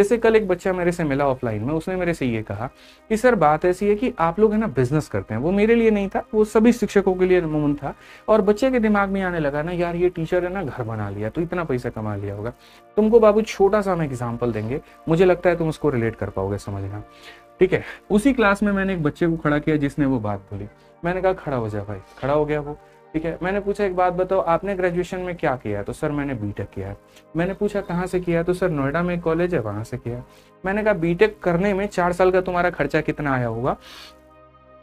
जैसे कल एक बच्चा मेरे से मिला ऑफलाइन में, उसने मेरे से ये कहा कि सर बात ऐसी है कि आप लोग है ना बिजनेस करते हैं। वो मेरे लिए नहीं था, वो सभी शिक्षकों के लिए अमूमन था। और बच्चे के दिमाग में आने लगा ना, यार ये टीचर है ना घर बना लिया तो इतना पैसा कमा लिया होगा। तुमको बाबू छोटा सा हम एग्जाम्पल देंगे, मुझे लगता है तुम उसको रिलेट कर पाओगे, समझना, ठीक है। उसी क्लास में मैंने एक बच्चे को खड़ा किया जिसने वो बात बोली। मैंने कहा खड़ा हो जा भाई, खड़ा हो गया वो, ठीक है। मैंने पूछा एक बात बताओ, आपने ग्रेजुएशन में क्या किया है? तो सर मैंने बीटेक किया है। मैंने पूछा कहाँ से किया? तो सर नोएडा में एक कॉलेज है वहां से किया। मैंने कहा बीटेक करने में 4 साल का तुम्हारा खर्चा कितना आया होगा?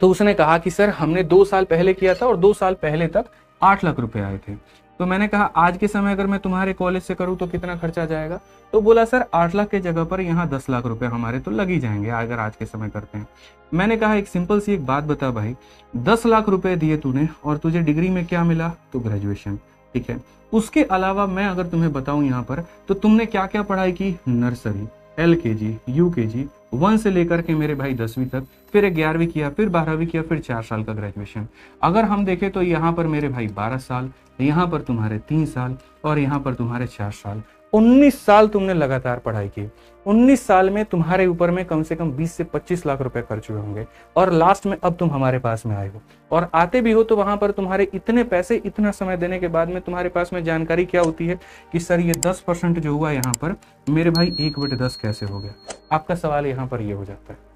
तो उसने कहा कि सर हमने 2 साल पहले किया था और 2 साल पहले तक 8 लाख रुपए आए थे। तो मैंने कहा आज के समय अगर मैं तुम्हारे कॉलेज से करूं तो कितना खर्चा जाएगा? तो बोला सर 8 लाख के जगह पर यहाँ 10 लाख रुपए हमारे तो लग ही जाएंगे अगर आज के समय करते हैं। मैंने कहा एक सिंपल सी एक बात बता भाई, 10 लाख रुपए दिए तूने और तुझे डिग्री में क्या मिला? तो ग्रेजुएशन, ठीक है। उसके अलावा मैं अगर तुम्हें बताऊं यहाँ पर, तो तुमने क्या क्या पढ़ाई की? नर्सरी, LKG, UKG, 1 से लेकर के मेरे भाई 10वीं तक, फिर 11वीं किया, फिर 12वीं किया, फिर 4 साल का ग्रेजुएशन। अगर हम देखें तो यहाँ पर मेरे भाई 12 साल, यहाँ पर तुम्हारे 3 साल और यहाँ पर तुम्हारे 4 साल, 19 साल तुमने लगातार पढ़ाई की। 19 साल में तुम्हारे ऊपर में कम से कम 20 से 25 लाख रुपए खर्च हुए होंगे और लास्ट में अब तुम हमारे पास में आए हो। और आते भी हो तो वहां पर तुम्हारे इतने पैसे, इतना समय देने के बाद में तुम्हारे पास में जानकारी क्या होती है कि सर ये 10% जो हुआ यहाँ पर मेरे भाई 1/10 कैसे हो गया? आपका सवाल यहाँ पर ये हो जाता है।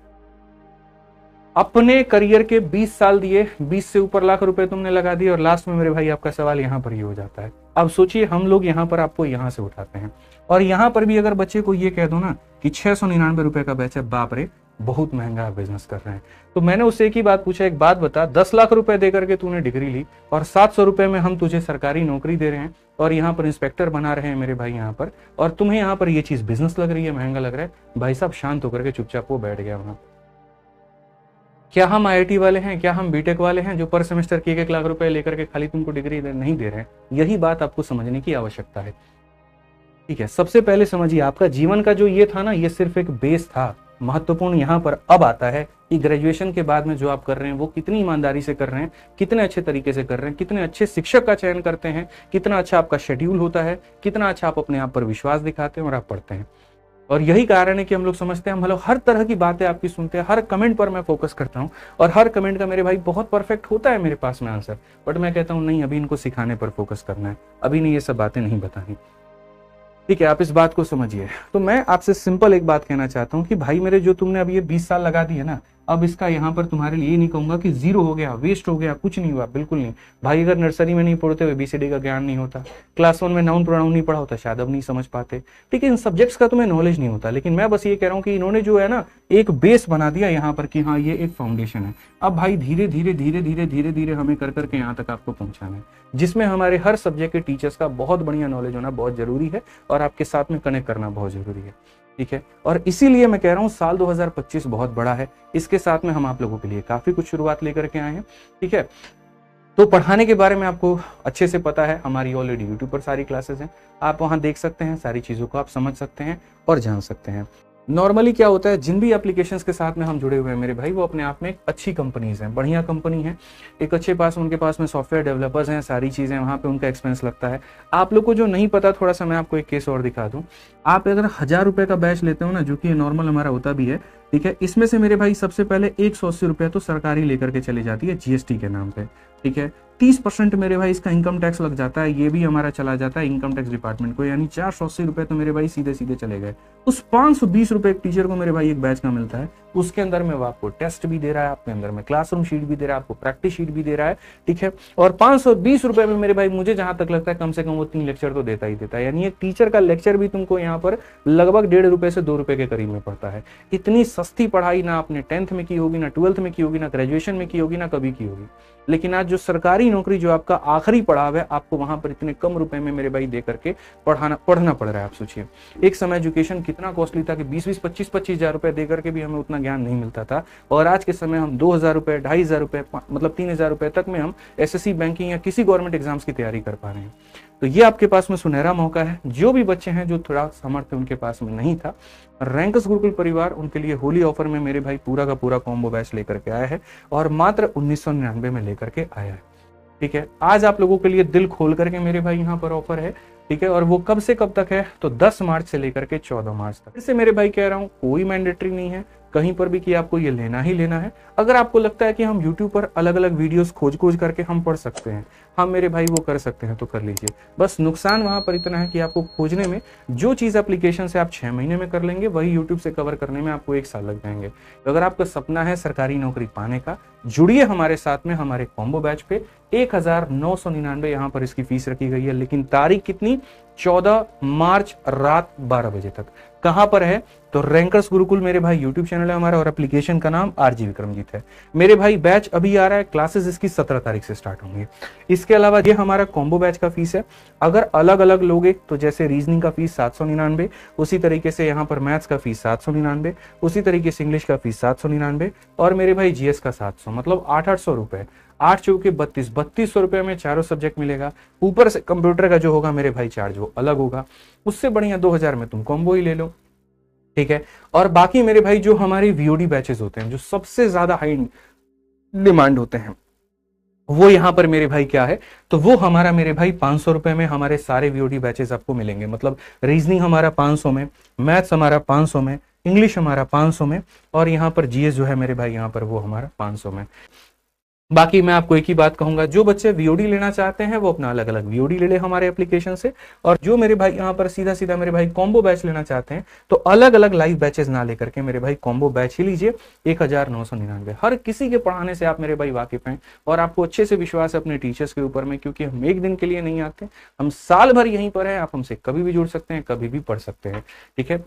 अपने करियर के 20 साल दिए, 20 से ऊपर लाख रुपए तुमने लगा दिए और लास्ट में मेरे भाई आपका सवाल यहाँ पर ये हो जाता है। अब सोचिए हम लोग यहाँ पर आपको यहाँ से उठाते हैं और यहाँ पर भी अगर बच्चे को ये कह दो ना कि 699 रुपए का बैच है, बाप रे बहुत महंगा बिजनेस कर रहे हैं। तो मैंने उससे एक ही बात पूछा, एक बात बता, 10 लाख रुपए दे करके तूने डिग्री ली और 700 रुपए में हम तुझे सरकारी नौकरी दे रहे हैं और यहाँ पर इंस्पेक्टर बना रहे हैं मेरे भाई यहाँ पर, और तुम्हें यहाँ पर ये चीज बिजनेस लग रही है, महंगा लग रहा है। भाई साहब शांत होकर के चुपचाप वो बैठ गया वहां। क्या हम IIT वाले हैं? क्या हम बीटेक वाले हैं जो पर सेमेस्टर के 1 लाख रुपए लेकर के खाली तुमको डिग्री नहीं दे रहे हैं? यही बात आपको समझने की आवश्यकता है, ठीक है। सबसे पहले समझिए आपका जीवन का जो ये था ना, ये सिर्फ एक बेस था। महत्वपूर्ण यहाँ पर अब आता है कि ग्रेजुएशन के बाद में जो आप कर रहे हैं वो कितनी ईमानदारी से कर रहे हैं, कितने अच्छे तरीके से कर रहे हैं, कितने अच्छे शिक्षक का चयन करते हैं, कितना अच्छा आपका शेड्यूल होता है, कितना अच्छा आप अपने आप पर विश्वास दिखाते हैं और आप पढ़ते हैं। और यही कारण है कि हम लोग समझते हैं, हम लोग हर तरह की बातें आपकी सुनते हैं, हर कमेंट पर मैं फोकस करता हूं और हर कमेंट का मेरे भाई बहुत परफेक्ट होता है मेरे पास में आंसर, बट मैं कहता हूं नहीं, अभी इनको सिखाने पर फोकस करना है, अभी नहीं ये सब बातें नहीं बतानी, ठीक है। आप इस बात को समझिए। तो मैं आपसे सिंपल एक बात कहना चाहता हूं कि भाई मेरे जो तुमने अभी ये 20 साल लगा दिए ना, अब इसका यहाँ पर तुम्हारे लिए नहीं कहूंगा कि जीरो हो गया, वेस्ट हो गया, कुछ नहीं हुआ, बिल्कुल नहीं। भाई अगर नर्सरी में नहीं पढ़ते हुए ABCD का ज्ञान नहीं होता, क्लास 1 में नाउन प्रोनाउन नहीं पढ़ा होता, शायद अब नहीं समझ पाते, ठीक है। इन सब्जेक्ट्स का तुम्हें नॉलेज नहीं होता, लेकिन मैं बस ये कह रहा हूँ कि इन्होंने जो है ना एक बेस बना दिया यहाँ पर कि हाँ ये एक फाउंडेशन है। अब भाई धीरे धीरे धीरे धीरे धीरे धीरे हमें कर करके यहाँ तक आपको पहुंचाना है, जिसमें हमारे हर सब्जेक्ट के टीचर्स का बहुत बढ़िया नॉलेज होना बहुत जरूरी है और आपके साथ में कनेक्ट करना बहुत जरूरी है, ठीक है। और इसीलिए मैं कह रहा हूँ साल 2025 बहुत बड़ा है, इसके साथ में हम आप लोगों के लिए काफी कुछ शुरुआत लेकर के आए हैं, ठीक है। तो पढ़ाने के बारे में आपको अच्छे से पता है, हमारी ऑलरेडी यूट्यूब पर सारी क्लासेस हैं, आप वहां देख सकते हैं, सारी चीजों को आप समझ सकते हैं और जान सकते हैं। नॉर्मली क्या होता है, जिन भी एप्लीकेशंस के साथ में हम जुड़े हुए हैं मेरे भाई, वो अपने आप में एक अच्छी कंपनीज हैं, बढ़िया कंपनी है, एक अच्छे पास उनके पास में सॉफ्टवेयर डेवलपर्स हैं, सारी चीज़ें वहाँ पे उनका एक्सपेंस लगता है। आप लोग को जो नहीं पता, थोड़ा सा मैं आपको एक केस और दिखा दूँ। आप अगर 1000 रुपये का बैच लेते हो ना, जो कि नॉर्मल हमारा होता भी है, ठीक है, इसमें से मेरे भाई सबसे पहले 180 रुपये तो सरकारी लेकर के चली जाती है GST के नाम पे, ठीक है। 30% मेरे भाई इसका इनकम टैक्स लग जाता है, ये भी हमारा चला जाता है इनकम टैक्स डिपार्टमेंट को, यानी 480 रुपये तो मेरे भाई सीधे सीधे चले गए। उस 520 रुपये एक टीचर को मेरे भाई एक बैच का मिलता है, उसके अंदर में वो आपको टेस्ट भी दे रहा है, आपके अंदर में क्लासरूम शीट भी दे रहा है, आपको प्रैक्टिस शीट भी दे रहा है, ठीक है। और 520 रुपये में मेरे भाई मुझे जहां तक लगता है कम से कम वो 3 लेक्चर तो देता ही देता है, यानी एक टीचर का लेक्चर भी तुमको यहाँ पर लगभग 1.5 रुपये से 2 रुपये के करीब में पड़ता है। इतनी सस्ती पढ़ाई ना आपने 10th में की होगी, ना 12th में की होगी, ना ग्रेजुएशन में की होगी, ना कभी की होगी। लेकिन आज जो सरकारी नौकरी, जो आपका आखिरी पड़ाव है, आपको वहां पर इतने कम रुपए में मेरे भाई दे करके पढ़ना पड़ रहा है। आप सोचिए एक समय एजुकेशन कितना कॉस्टली था कि 20-20, 25-25 हजार रुपए दे करके भी हमें उतना ज्ञान नहीं मिलता था, और आज के समय हम 2000 रुपए, 2500 रुपए, मतलब 3000 रुपए तक में हम SSC, बैंकिंग या किसी गवर्नमेंट एग्जाम्स की तैयारी कर पा रहे हैं। तो ये आपके पास में सुनहरा मौका है। जो भी बच्चे हैं जो थोड़ा सामर्थ्य उनके पास में नहीं था, रैंकस गुरुकुल परिवार उनके लिए होली ऑफर में मेरे भाई पूरा का पूरा कॉम्बो बैच लेकर के आया है और मात्र 1999 में लेकर के आया है, ठीक है। आज आप लोगों के लिए दिल खोल करके मेरे भाई यहाँ पर ऑफर है ठीक है। और वो कब से कब तक है, तो 10 मार्च से लेकर के 14 मार्च तक। फिर से मेरे भाई कह रहा हूँ, कोई मैंडेटरी नहीं है कहीं पर भी कि आपको ये लेना ही लेना है। अगर आपको लगता है कि हम YouTube पर अलग अलग वीडियोस खोज करके हम पढ़ सकते हैं, हम मेरे भाई वो कर सकते हैं तो कर लीजिए। बस नुकसान वहां पर इतना है कि आपको खोजने में जो चीज़ एप्लीकेशन से आप 6 महीने में कर लेंगे, वही YouTube से कवर करने में आपको 1 साल लग जाएंगे। तो अगर आपका सपना है सरकारी नौकरी पाने का, जुड़िए हमारे साथ में हमारे कॉम्बो बैच पे। 1999 यहाँ पर इसकी फीस रखी गई है, लेकिन तारीख कितनी, 14 मार्च रात 12 बजे तक। कहां पर है, तो रैंकर्स गुरुकुल मेरे भाई यूट्यूब चैनल है हमारा, और एप्लीकेशन का नाम आरजी विक्रमजीत है। मेरे भाई बैच अभी आ रहा है, क्लासेस इसकी 17 तारीख से स्टार्ट होंगी। इसके अलावा ये हमारा कॉम्बो बैच का फीस है। अगर अलग अलग लोगे तो जैसे रीजनिंग का फीस 799, उसी तरीके से यहाँ पर मैथ्स का फीस 799, उसी तरीके से इंग्लिश का फीस 799, और मेरे भाई जीएस का 700, मतलब 800 रुपए। 8 चौके 3200 रुपए में चारों सब्जेक्ट मिलेगा। ऊपर से कंप्यूटर का जो होगा मेरे भाई चार्ज वो अलग होगा। उससे बढ़िया 2000 में तुम कॉम्बो ही ले लो, ठीक है। और बाकी मेरे भाई जो हमारे वीओडी बैचेस होते हैं, जो सबसे ज्यादा हाई डिमांड होते हैं, वो यहाँ पर मेरे भाई क्या है, तो वो हमारा मेरे भाई 500 रुपए में हमारे सारे वीओडी बैचेस आपको मिलेंगे। मतलब रीजनिंग हमारा 500 में, मैथ्स हमारा 500 में, इंग्लिश हमारा 500 में, और यहाँ पर जीएस जो है मेरे भाई यहाँ पर वो हमारा 500 में। बाकी मैं आपको एक ही बात कहूंगा, जो बच्चे वीओडी लेना चाहते हैं वो अपना अलग अलग वीओडी ले ले हमारे एप्लीकेशन से, और जो मेरे भाई यहाँ पर सीधा सीधा मेरे भाई कॉम्बो बैच लेना चाहते हैं तो अलग अलग लाइव बैचेस ना लेकर के मेरे भाई कॉम्बो बैच ही लीजिए। 1999 हर किसी के पढ़ाने से आप मेरे भाई वाकिफ हैं, और आपको अच्छे से विश्वास है अपने टीचर्स के ऊपर में, क्योंकि हम एक दिन के लिए नहीं आते, हम साल भर यहीं पर है। आप हमसे कभी भी जुड़ सकते हैं, कभी भी पढ़ सकते हैं, ठीक है।